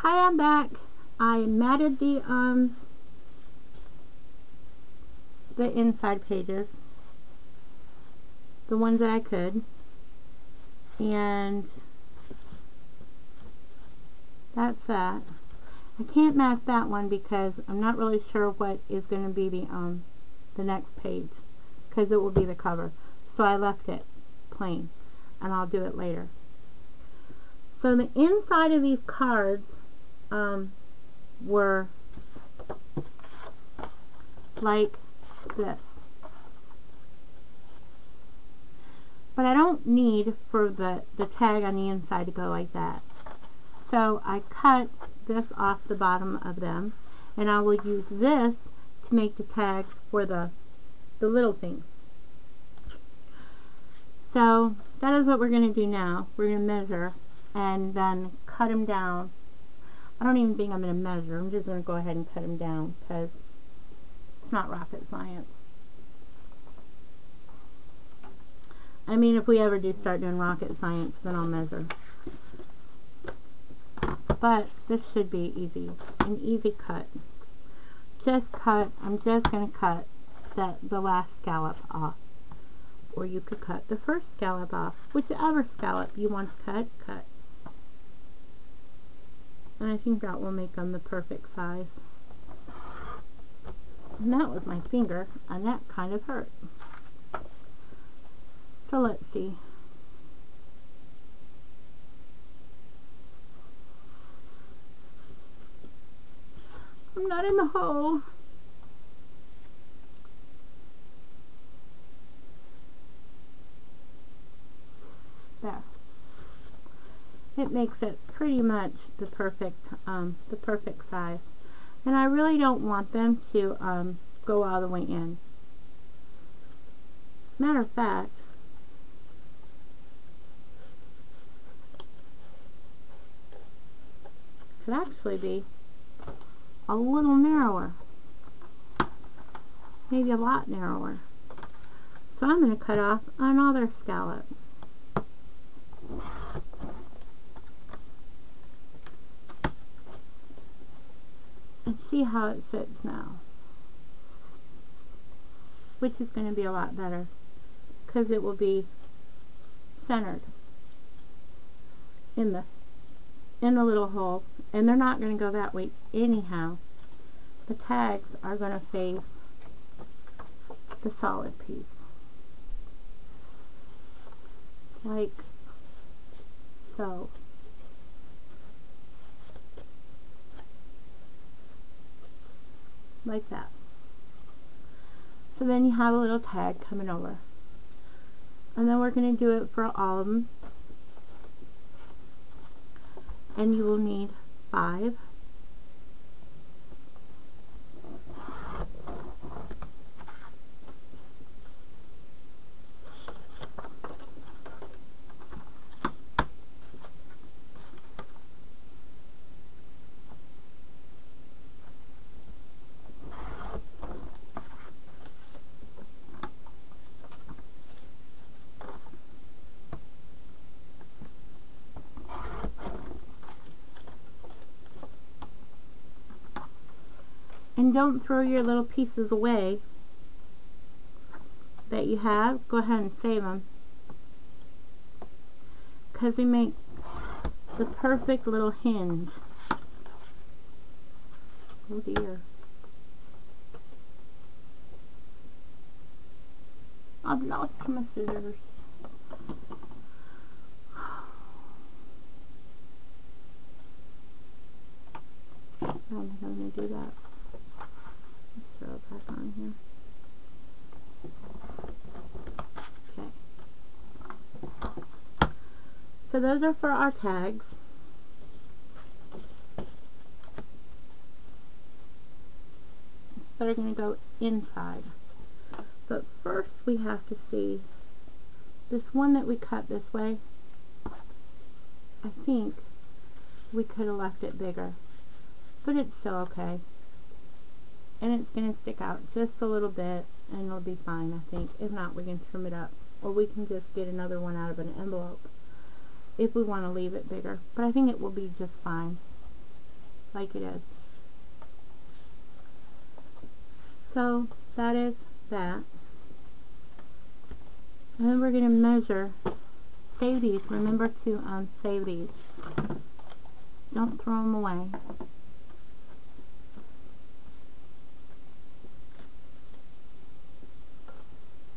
Hi, I'm back. I matted the inside pages, the ones that I could, and that's that. I can't mat that one because I'm not really sure what is going to be the next page, because it will be the cover. So I left it plain, and I'll do it later. So the inside of these cards were like this. But I don't need for the tag on the inside to go like that. So I cut this off the bottom of them, and I will use this to make the tags for the little things. So that is what we're going to do now. We're going to measure and then cut them down. I don't even think I'm going to measure. I'm just going to go ahead and cut them down because it's not rocket science. I mean, if we ever do start doing rocket science, then I'll measure. But this should be easy, an easy cut. I'm just going to cut the last scallop off. Or you could cut the first scallop off. Whichever scallop you want to cut. And I think that will make them the perfect size. And that was my finger, and that kind of hurt. So let's see. I'm not in the hole. There. It makes it pretty much the perfect size. And I really don't want them to go all the way in. Matter of fact, could actually be a little narrower, maybe a lot narrower. So I'm going to cut off another scallop. And see how it fits now, which is going to be a lot better because it will be centered in the little hole, and they're not going to go that way anyhow. The tags are going to face the solid piece, like so. Like that. So then you have a little tag coming over. And then we're going to do it for all of them. And you will need 5. And don't throw your little pieces away that you have. Go ahead and save them, because they make the perfect little hinge. Oh dear. I've lost my scissors. I don't think I'm going to do that. Let's throw it back on here. Okay. So those are for our tags. That are going to go inside. But first we have to see this one that we cut this way. I think we could have left it bigger, but it's still okay. And it's going to stick out just a little bit, and it'll be fine, I think. If not, we can trim it up, or we can just get another one out of an envelope if we want to leave it bigger. But I think it will be just fine. like it is. So that is that. And then we're going to measure. Save these. Remember to save these. Don't throw them away.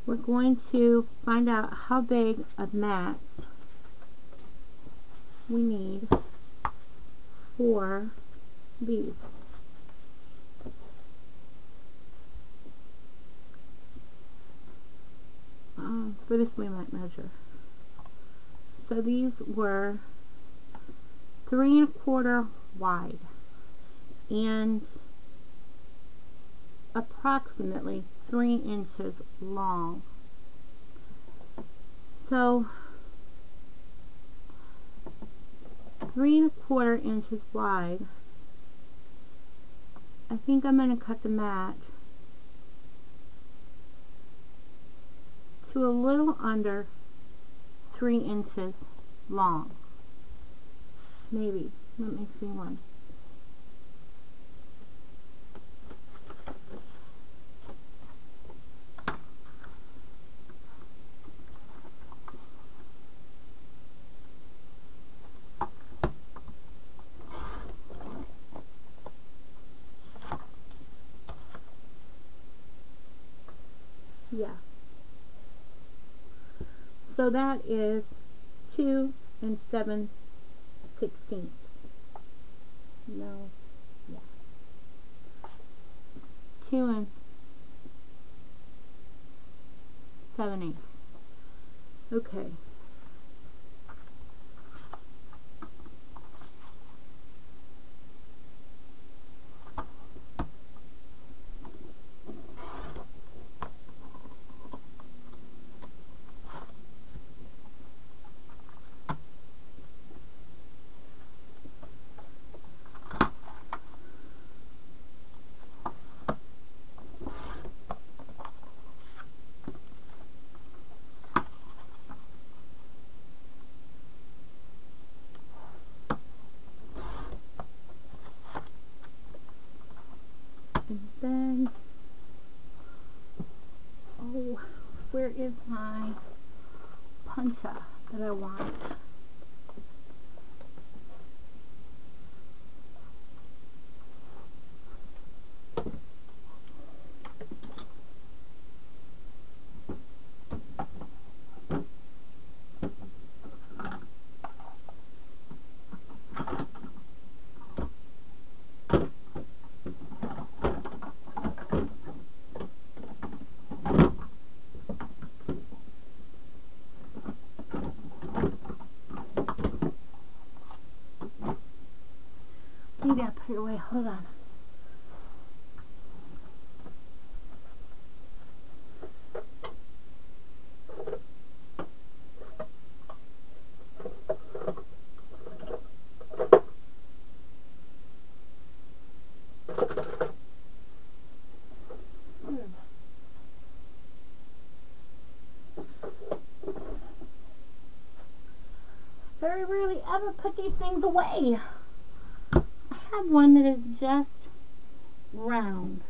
We're going to find out how big of mats we need for these. For this we might measure. So these were 3 1/4 wide and approximately 3 inches long. So 3 1/4 inches wide. I think I'm going to cut the mat to a little under 3 inches long. Maybe. Let me see one. Yeah. So that is 2 7/16. No. Yeah. 2 7/8. Okay. And then, oh, where is my puncha that I want? Maybe I'll put it away. Hold on. Very rarely ever put these things away. I have one that is just round.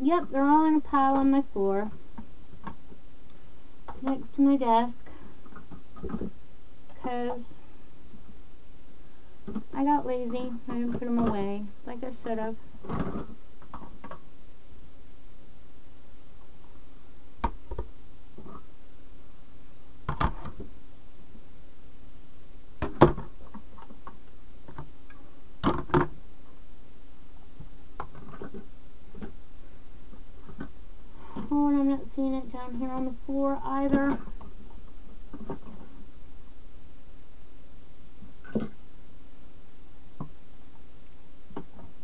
Yep, they're all in a pile on my floor next to my desk because I got lazy. I didn't put them away like I should have. Oh, and I'm not seeing it down here on the floor either.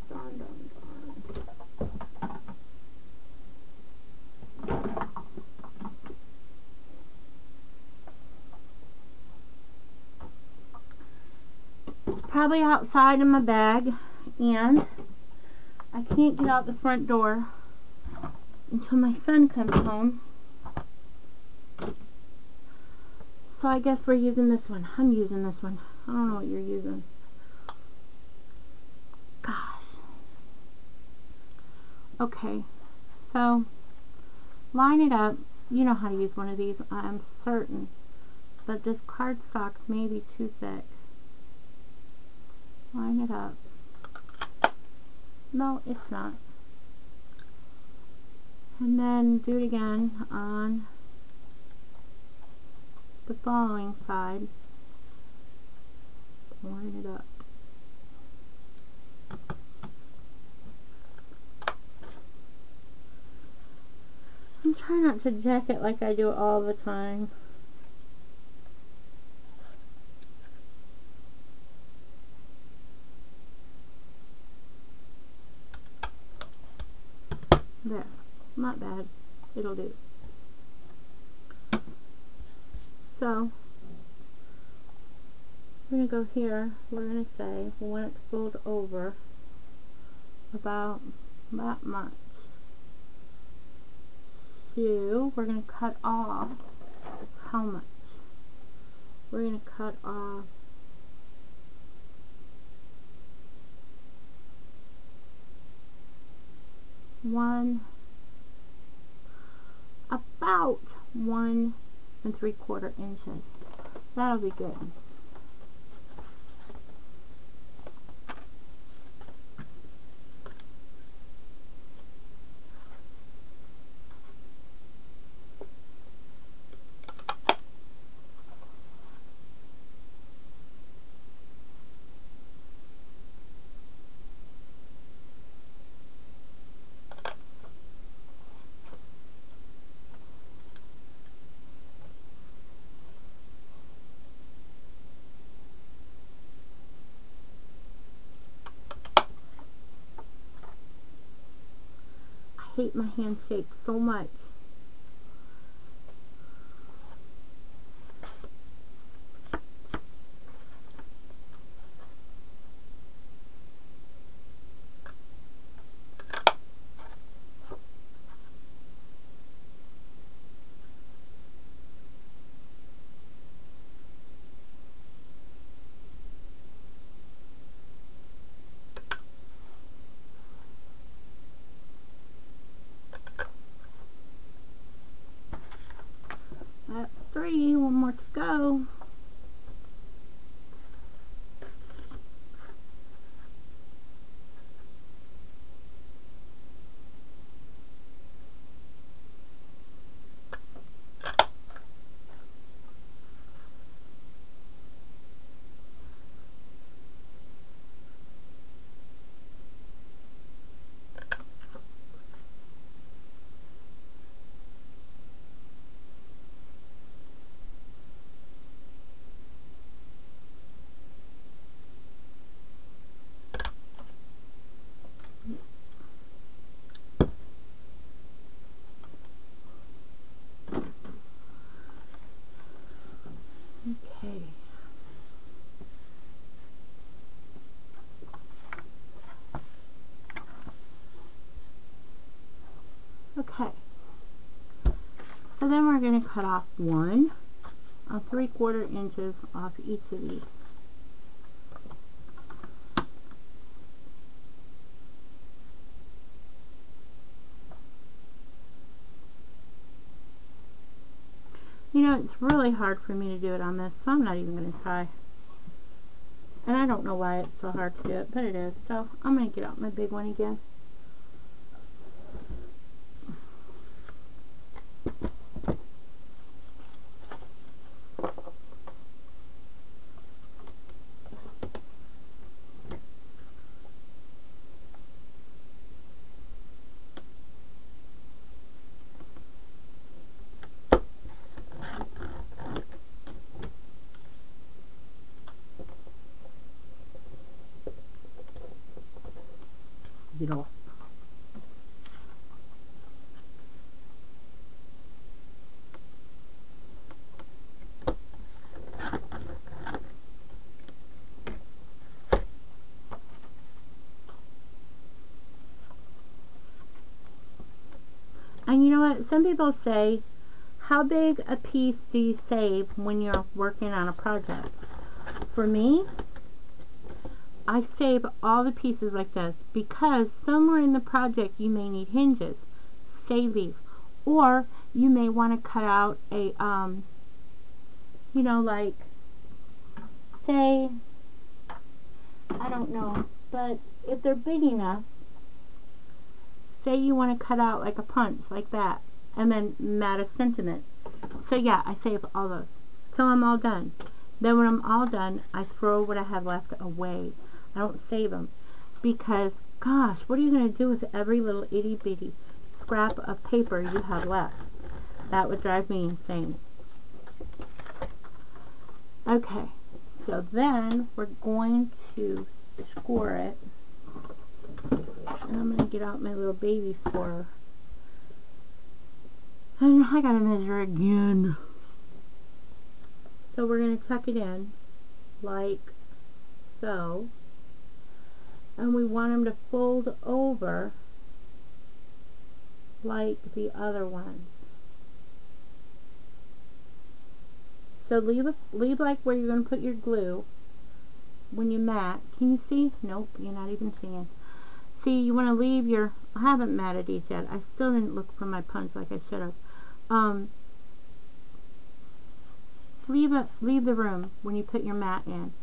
Darn, darn, darn. Probably outside in my bag, and I can't get out the front door until my son comes home. So I guess we're using this one. I'm using this one. I don't know what you're using. Gosh. Okay. So, line it up. You know how to use one of these. I'm certain. But this cardstock may be too thick. Line it up. No, it's not. And then do it again on the following side. Line it up. I'm trying not to jack it like I do all the time. There. Not bad. It'll do. So, we're going to go here. We're going to say we want it to fold over about that much. So, we're going to cut off how much? We're going to cut off about 1 3/4 inches. That'll be good. I hate my handshake so much. That's 3, one more to go. Okay. Okay. So then we're going to cut off 1 3/4 inches off each of these. You know, it's really hard for me to do it on this, so I'm not even going to try. And I don't know why it's so hard to do it, but it is. So I'm going to get out my big one again. Get off. And you know what? Some people say, how big a piece do you save when you're working on a project? For me, I save all the pieces like this because somewhere in the project you may need hinges. Save these. Or you may want to cut out a, you know, like, say, I don't know, but if they're big enough, say you want to cut out like a punch, like that, and then mat a sentiment. So yeah, I save all those till I'm all done. Then when I'm all done, I throw what I have left away. I don't save them because, gosh, what are you going to do with every little itty bitty scrap of paper you have left? That would drive me insane. Okay, so then we're going to score it. And I'm going to get out my little baby scorer. And I gotta measure again. So we're going to tuck it in like so. And we want them to fold over like the other ones. So leave like where you're going to put your glue when you mat. Can you see? Nope, you're not even seeing. See, you want to leave your, I haven't matted these yet. I still didn't look for my punch like I should have. Leave the room when you put your mat in.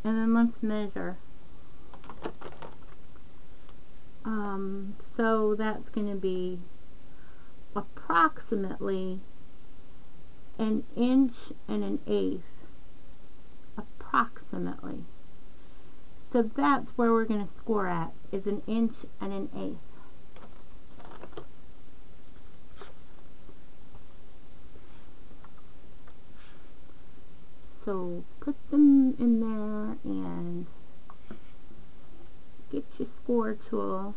And then let's measure. So that's going to be approximately 1 inch and 1/8. Approximately. So that's where we're going to score at, is 1 inch and 1/8. So put them in there and get your score tool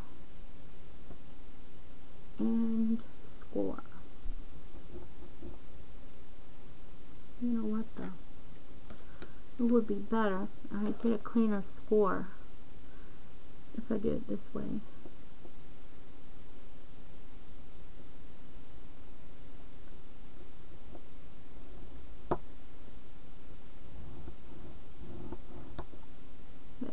and score. You know what though? It would be better. I'd get a cleaner score if I did it this way. There.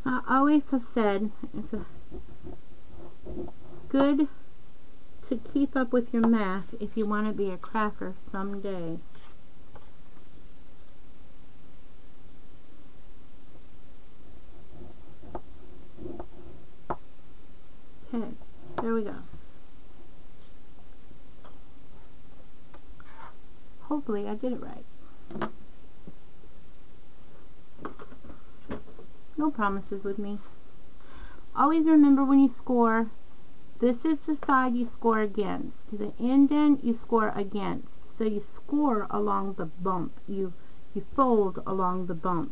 I always have said it's good to keep up with your math if you want to be a cracker someday. Okay, there we go. Hopefully I did it right. No promises with me. Always remember when you score, this is the side you score against. The indent you score against. So you score along the bump. You fold along the bump.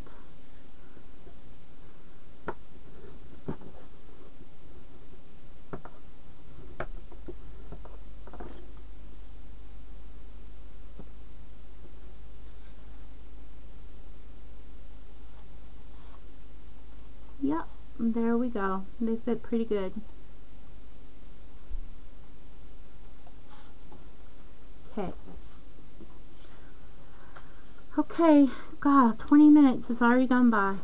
Yep, there we go. They fit pretty good. Okay. Okay, God, 20 minutes has already gone by.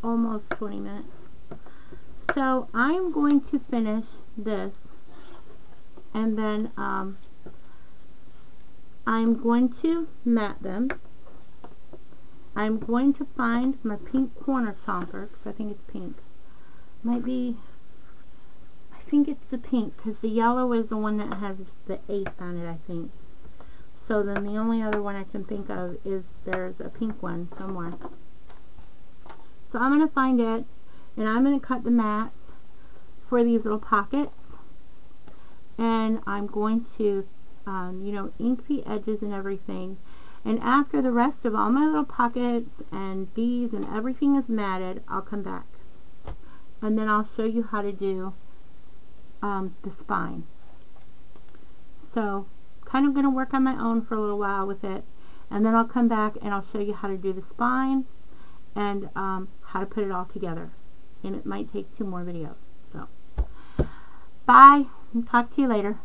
Almost 20 minutes. So I'm going to finish this, and then I'm going to mat them. I'm going to find my pink corner chomper, because I think it's pink. Might be, I think it's the pink, because the yellow is the one that has the 8 on it, I think. So then the only other one I can think of is there's a pink one somewhere. So I'm going to find it, and I'm going to cut the mats for these little pockets. And I'm going to, you know, ink the edges and everything. And after the rest of all my little pockets and these and everything is matted, I'll come back. And then I'll show you how to do the spine. So, kind of going to work on my own for a little while with it, and then I'll come back and I'll show you how to do the spine and how to put it all together. And it might take 2 more videos. So, bye. Talk to you later.